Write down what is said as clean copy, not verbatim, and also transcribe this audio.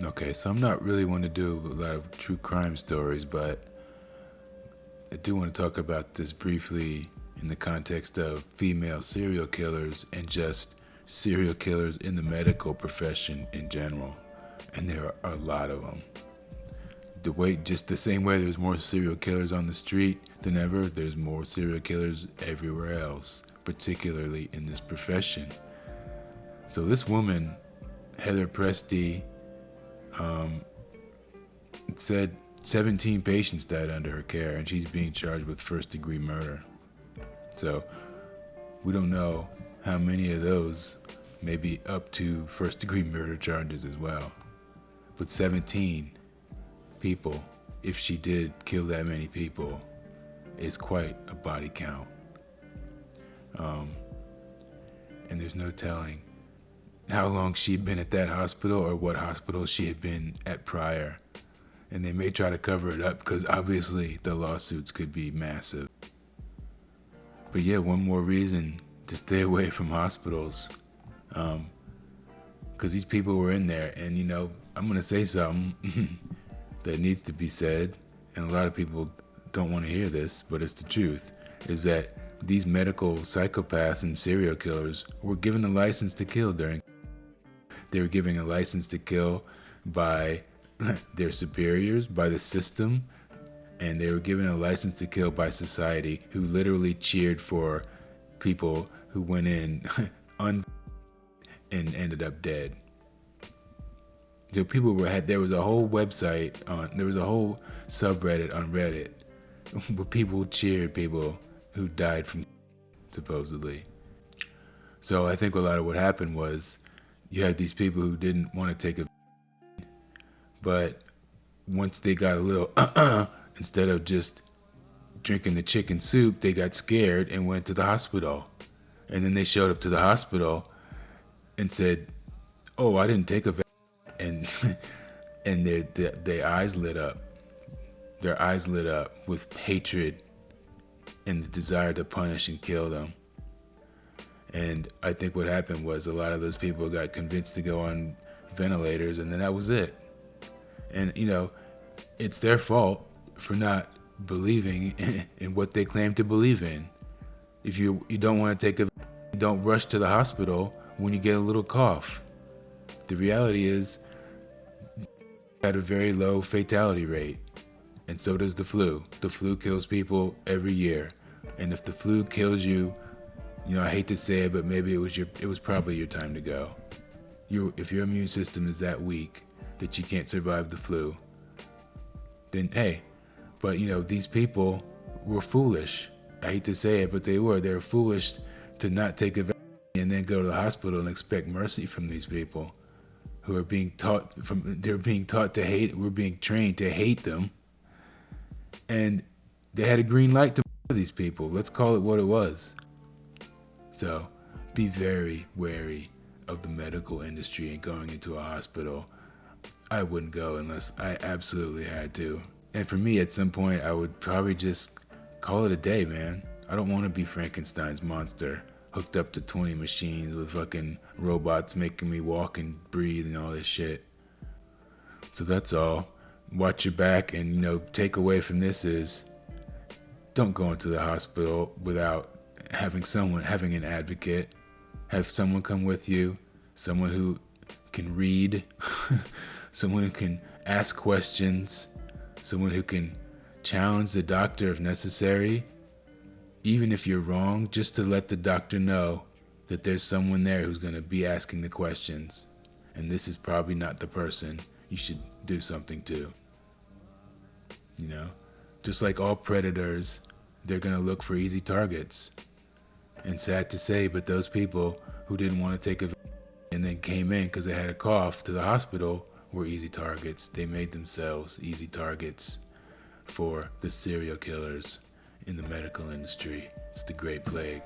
Okay, so I'm not really one to do a lot of true crime stories, but I do want to talk about this briefly in the context of female serial killers and just serial killers in the medical profession in general. And there are a lot of them. Just the same way there's more serial killers on the street than ever, there's more serial killers everywhere else, particularly in this profession. So this woman, Heather Presti, it said 17 patients died under her care, and she's being charged with first-degree murder. So we don't know how many of those may be up to first-degree murder charges as well. But 17 people, if she did kill that many people, is quite a body count. And there's no telling how long she'd been at that hospital or what hospital she had been at prior. And they may try to cover it up because obviously the lawsuits could be massive. But yeah, one more reason to stay away from hospitals. Because these people were in there, and I'm going to say something that needs to be said, and a lot of people don't want to hear this, but it's the truth, is that these medical psychopaths and serial killers were given a license to kill They were given a license to kill by their superiors, by the system, and they were given a license to kill by society, who literally cheered for people who went in and ended up dead. So there was a whole website there was a whole subreddit on Reddit where people cheered people who died from supposedly. So I think a lot of what happened was you had these people who didn't want to take a but once they got a little instead of just drinking the chicken soup, they got scared and went to the hospital. And then they showed up to the hospital and said, "Oh, I didn't take a and and their eyes lit up. Their eyes lit up with hatred and the desire to punish and kill them. And I think what happened was a lot of those people got convinced to go on ventilators, and then that was it. And it's their fault for not believing in what they claim to believe in. If you don't want to don't rush to the hospital when you get a little cough. The reality is, at a very low fatality rate, and so does the flu. The flu kills people every year, and if the flu kills you, I hate to say it, but maybe it was probably your time to go. If your immune system is that weak that you can't survive the flu, then hey, but these people were foolish. I hate to say it, but they were foolish to not take a vaccine and then go to the hospital and expect mercy from these people who are being taught to hate. We're being trained to hate them, and they had a green light to these people. Let's call it what it was. So be very wary of the medical industry and going into a hospital. I wouldn't go unless I absolutely had to. And for me, at some point, I would probably just call it a day, man. I don't want to be Frankenstein's monster, hooked up to 20 machines with fucking robots making me walk and breathe and all this shit. So that's all. Watch your back, and take away from this is, don't go into the hospital without having an advocate. Have someone come with you, someone who can read, someone who can ask questions, someone who can challenge the doctor if necessary, even if you're wrong, just to let the doctor know that there's someone there who's going to be asking the questions, and this is probably not the person you should do something to. Just like all predators, they're going to look for easy targets. And sad to say, but those people who didn't want to take a and then came in because they had a cough to the hospital were easy targets. They made themselves easy targets for the serial killers in the medical industry. It's the Great Plague.